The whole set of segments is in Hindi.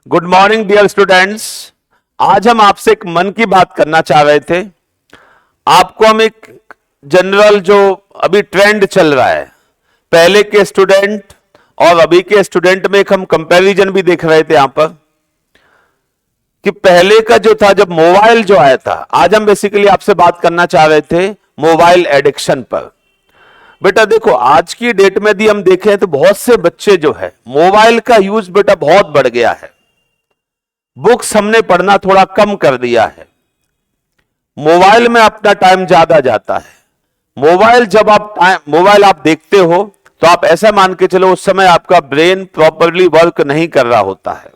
Good morning dear students. आज हम आपसे एक मन की बात करना चाह रहे थे। आपको हम एक जनरल जो अभी ट्रेंड चल रहा है, पहले के स्टूडेंट और अभी के स्टूडेंट में एक हम कंपैरिजन भी देख रहे थे यहां पर कि पहले का जो था, जब मोबाइल जो आया था, आज हम बेसिकली आपसे बात करना चाह रहे थे मोबाइल एडिक्शन पर। बेटा देखो, आज की डेट में भी हम देखें तो बहुत से बच्चे जो है मोबाइल का यूज बेटा बहुत बढ़ गया है। बुक्स हमने पढ़ना थोड़ा कम कर दिया है, मोबाइल में अपना टाइम ज्यादा जाता है। मोबाइल आप देखते हो तो आप ऐसा मान के चलो उस समय आपका ब्रेन प्रॉपरली वर्क नहीं कर रहा होता है,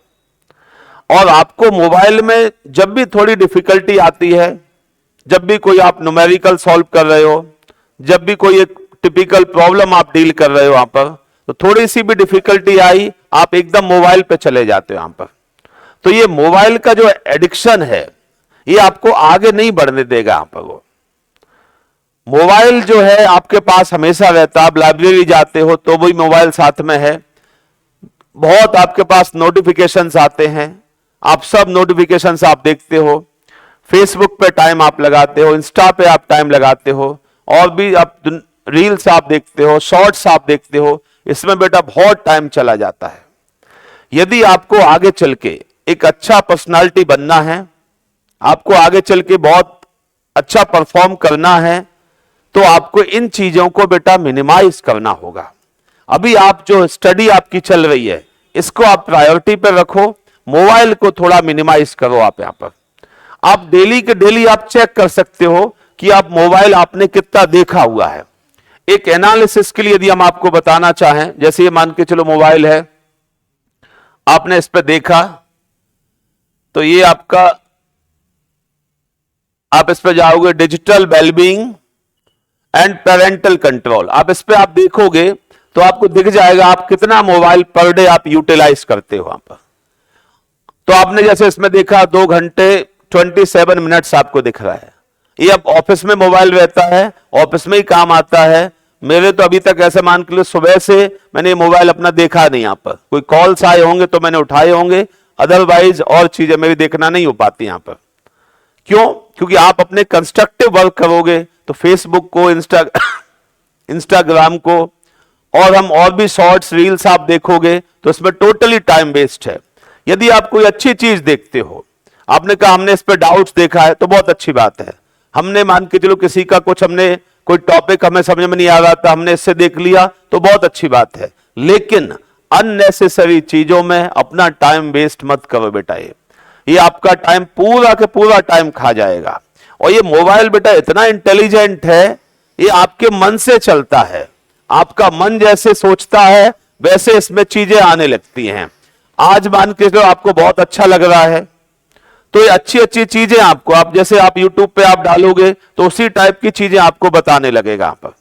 और आपको मोबाइल में जब भी थोड़ी डिफिकल्टी आती है, जब भी कोई आप न्यूमेरिकल सॉल्व कर रहे हो, जब भी कोई एक टिपिकल प्रॉब्लम आप डील कर रहे हो वहां पर, तो थोड़ी सी भी डिफिकल्टी आई आप एकदम मोबाइल पे चले जाते हो यहां पर। तो ये मोबाइल का जो एडिक्शन है ये आपको आगे नहीं बढ़ने देगा। यहां पर वो मोबाइल जो है आपके पास हमेशा रहता है। आप लाइब्रेरी जाते हो तो भी मोबाइल साथ में है, बहुत आपके पास नोटिफिकेशंस आते हैं, आप सब नोटिफिकेशंस आप देखते हो, फेसबुक पे टाइम आप लगाते हो, इंस्टा पे आप टाइम लगाते हो, और भी आप रील्स आप देखते हो, शॉर्ट्स आप देखते हो, इसमें बेटा बहुत टाइम चला जाता है। यदि आपको आगे चल के एक अच्छा पर्सनालिटी बनना है, आपको आगे चल के बहुत अच्छा परफॉर्म करना है, तो आपको इन चीजों को बेटा मिनिमाइज करना होगा। अभी आप जो स्टडी आपकी चल रही है इसको आप प्रायोरिटी पर रखो, मोबाइल को थोड़ा मिनिमाइज करो। आप यहां पर आप डेली के डेली आप चेक कर सकते हो कि आप मोबाइल आपने कितना देखा हुआ है। एक एनालिसिस के लिए यदि हम आपको बताना चाहें, जैसे ये मान के चलो मोबाइल है, आपने इस पर देखा तो ये आपका, आप इस पर जाओगे digital wellbeing and parental control, आप इस पर आप देखोगे तो आपको दिख जाएगा आप कितना मोबाइल पर डे आप यूटिलाइज करते हो वहां पर। तो आपने जैसे इसमें देखा 2 घंटे 27 मिनट्स आपको दिख रहा है। ये अब ऑफिस में मोबाइल रहता है, ऑफिस में ही काम आता है। मेरे तो अभी तक ऐसे मान के लिए सुबह से मैंने ये मोबाइल अपना देखा नहीं। यहां पर कोई कॉल्स आए होंगे तो मैंने उठाए होंगे, अदरवाइज और चीजें मेरी देखना नहीं हो पाती यहां पर। क्यों? क्योंकि आप अपने कंस्ट्रक्टिव वर्क करोगे तो फेसबुक को, इंस्टाग्राम को, और हम और भी शॉर्ट्स रील्स आप देखोगे तो इसमें टोटली टाइम वेस्ट है। यदि आप कोई अच्छी चीज देखते हो, आपने कहा हमने इस पर डाउट्स देखा है तो बहुत अच्छी बात है। हमने मान के चलो किसी का कुछ, हमने कोई टॉपिक हमें समझ में नहीं आ रहा था, हमने इससे देख लिया तो बहुत अच्छी बात है। लेकिन अननेसेसरी चीजों में अपना टाइम वेस्ट मत करो बेटा। ये आपका टाइम पूरा के पूरा टाइम खा जाएगा। और ये मोबाइल बेटा इतना इंटेलिजेंट है, ये आपके मन से चलता है। आपका मन जैसे सोचता है वैसे इसमें चीजें आने लगती हैं। आज मान के चलो आपको बहुत अच्छा लग रहा है तो ये अच्छी अच्छी चीजें आपको, आप जैसे आप YouTube पे आप डालोगे तो उसी टाइप की चीजें आपको बताने लगेगा। आप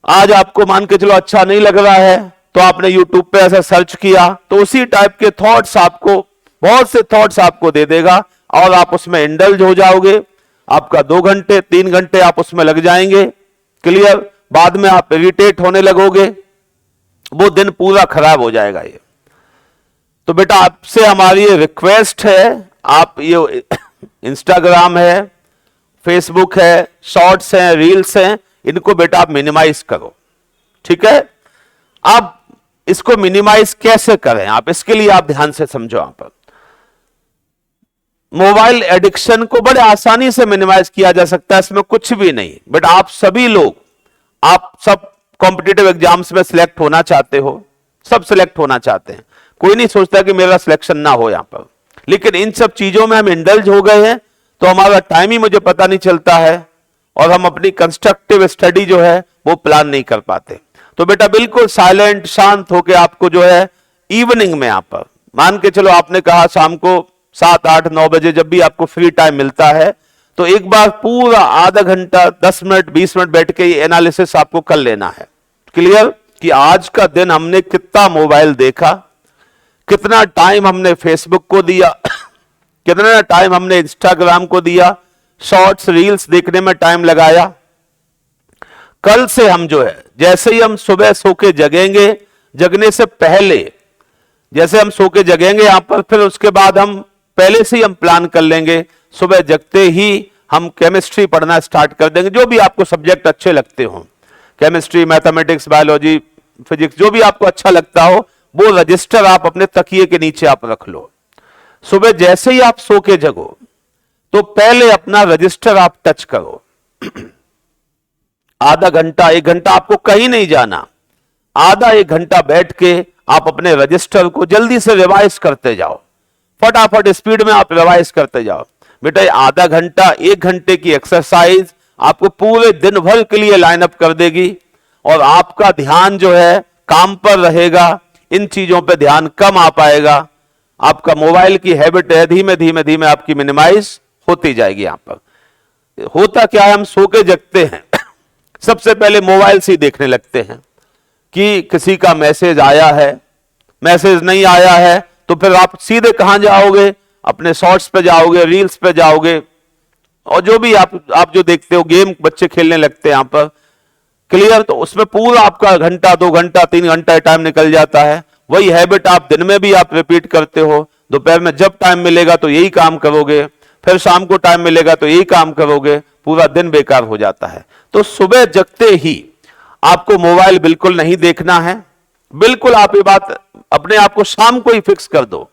आज आपको मान के चलो अच्छा नहीं लग रहा है तो आपने YouTube पे ऐसा सर्च किया तो उसी टाइप के थॉट्स आपको, बहुत से थॉट्स आपको दे देगा, और आप उसमें इंडल्ज हो जाओगे। आपका 2 घंटे 3 घंटे आप उसमें लग जाएंगे। क्लियर? बाद में आप इरिटेट होने लगोगे, वो दिन पूरा खराब हो जाएगा। ये तो बेटा आपसे हमारी ये रिक्वेस्ट है, आप ये इंस्टाग्राम है, फेसबुक है, शॉर्ट्स हैं, रील्स हैं, इनको बेटा आप मिनिमाइज करो। ठीक है? आप इसको मिनिमाइज कैसे करें, आप इसके लिए आप ध्यान से समझो। यहां पर मोबाइल एडिक्शन को बड़े आसानी से मिनिमाइज किया जा सकता है, इसमें कुछ भी नहीं। बट आप सभी लोग, आप सब कॉम्पिटिटिव एग्जाम्स में सिलेक्ट होना चाहते हो, सब सिलेक्ट होना चाहते हैं, कोई नहीं सोचता कि मेरा सिलेक्शन ना हो यहां पर। लेकिन इन सब चीजों में हम इंडल्ज हो गए हैं तो हमारा टाइम ही मुझे पता नहीं चलता है, और हम अपनी कंस्ट्रक्टिव स्टडी जो है वो प्लान नहीं कर पाते। तो बेटा बिल्कुल साइलेंट, शांत होकर आपको जो है इवनिंग में, आप मान के चलो आपने कहा शाम को 7, 8, 9 बजे जब भी आपको फ्री टाइम मिलता है तो एक बार पूरा आधा घंटा 10 मिनट 20 मिनट बैठ के ये एनालिसिस आपको कर लेना है। क्लियर? कि आज का दिन हमने कितना मोबाइल देखा, कितना टाइम हमने फेसबुक को दिया, कितना टाइम हमने इंस्टाग्राम को दिया, शॉर्ट्स रील्स देखने में टाइम लगाया। कल से हम जो है, जैसे ही हम सुबह सो के जगेंगे, जगने से पहले जैसे हम सो के जगेंगे यहां पर, फिर उसके बाद हम पहले से ही हम प्लान कर लेंगे, सुबह जगते ही हम केमिस्ट्री पढ़ना स्टार्ट कर देंगे, जो भी आपको सब्जेक्ट अच्छे लगते हो, केमिस्ट्री, मैथमेटिक्स, बायोलॉजी, फिजिक्स, जो भी आपको अच्छा लगता हो, वो रजिस्टर आप अपने तकिए के नीचे आप रख लो। सुबह जैसे ही आप सो के जगो तो पहले अपना रजिस्टर आप टच करो। आधा घंटा 1 घंटा आपको कहीं नहीं जाना, आधा 1 घंटा बैठ के आप अपने रजिस्टर को जल्दी से रिवाइज करते जाओ, फटाफट स्पीड में आप रिवाइज करते जाओ। बेटा आधा घंटा 1 घंटे की एक्सरसाइज आपको पूरे दिन भर के लिए लाइन अप कर देगी, और आपका ध्यान जो है काम पर रहेगा, इन चीजों पे ध्यान कम आ पाएगा। आपका मोबाइल की हैबिट है धीमे धीमे धीमे आपकी मिनिमाइज होती जाएगी। यहां पर होता क्या है, हम सो के जगते हैं, सबसे पहले मोबाइल से ही देखने लगते हैं कि किसी का मैसेज आया है, मैसेज नहीं आया है तो फिर आप सीधे कहां जाओगे, अपने शॉर्ट्स पे जाओगे, रील्स पे जाओगे, और जो भी आप जो देखते हो, गेम बच्चे खेलने लगते हैं यहां पर, क्लियर। तो उसमें पूरा आपका घंटा, 2 घंटा, 3 घंटा टाइम निकल जाता है। वही हैबिट आप दिन में भी आप रिपीट करते हो, दोपहर में जब टाइम मिलेगा तो यही काम करोगे, फिर शाम को टाइम मिलेगा तो यही काम करोगे, पूरा दिन बेकार हो जाता है। तो सुबह जगते ही आपको मोबाइल बिल्कुल नहीं देखना है, बिल्कुल आप ये बात अपने आप को शाम को ही फिक्स कर दो।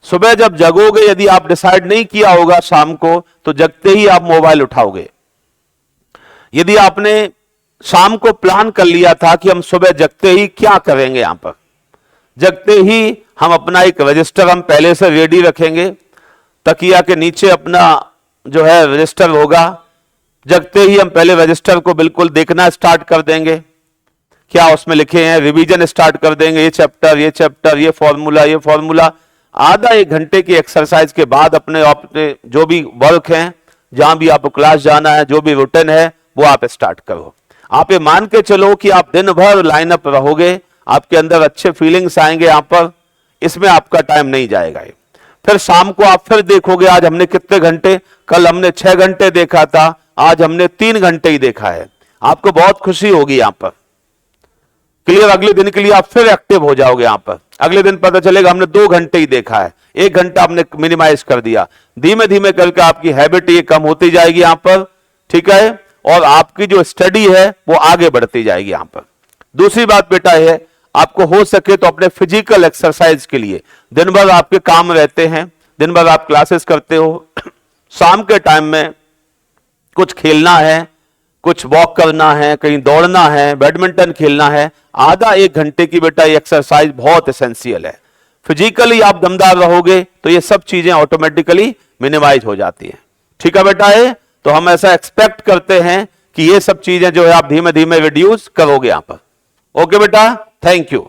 सुबह जब जगोगे, यदि आप डिसाइड नहीं किया होगा शाम को, तो जगते ही आप मोबाइल उठाओगे। यदि आपने शाम को प्लान कर लिया था कि हम सुबह जगते ही क्या करेंगे, यहां पर जगते ही हम अपना एक रजिस्टर हम पहले से रेडी रखेंगे, तकिया के नीचे अपना जो है रजिस्टर होगा, जगते ही हम पहले रजिस्टर को बिल्कुल देखना स्टार्ट कर देंगे, क्या उसमें लिखे हैं, रिवीजन स्टार्ट कर देंगे, ये चैप्टर, ये चैप्टर, ये फॉर्मूला, ये फॉर्मूला। आधा 1 घंटे की एक्सरसाइज के बाद अपने जो भी वर्क हैं, जहां भी आपको क्लास जाना है, जो भी रूटीन है, वो आप स्टार्ट करो। आप ये मान के चलो कि आप दिन भर लाइन अप रहोगे, आपके अंदर अच्छे फीलिंग्स आएंगे यहां पर, इसमें आपका टाइम नहीं जाएगा। फिर शाम को आप फिर देखोगे, आज हमने कितने घंटे, कल हमने 6 घंटे देखा था, आज हमने 3 घंटे ही देखा है। आपको बहुत खुशी होगी यहां पर, क्लियर। अगले दिन के लिए आप फिर एक्टिव हो जाओगे यहां पर, अगले दिन पता चलेगा हमने 2 घंटे ही देखा है, 1 घंटा हमने मिनिमाइज कर दिया। धीमे धीमे करके आपकी हैबिट ये कम होती जाएगी यहां पर, ठीक है, और आपकी जो स्टडी है वो आगे बढ़ती जाएगी यहां पर। दूसरी बात बेटा है, आपको हो सके तो अपने फिजिकल एक्सरसाइज के लिए, दिन भर आपके काम रहते हैं, दिन भर आप क्लासेस करते हो, शाम के टाइम में कुछ खेलना है, कुछ वॉक करना है, कहीं दौड़ना है, बैडमिंटन खेलना है, आधा 1 घंटे की बेटा ये एक्सरसाइज बहुत एसेंशियल है। फिजिकली आप दमदार रहोगे तो ये सब चीजें ऑटोमेटिकली मिनिमाइज हो जाती हैं, ठीक है बेटा है। तो हम ऐसा एक्सपेक्ट करते हैं कि ये सब चीजें जो है आप धीमे धीमे रिड्यूस करोगे यहां पर। ओके बेटा, थैंक यू।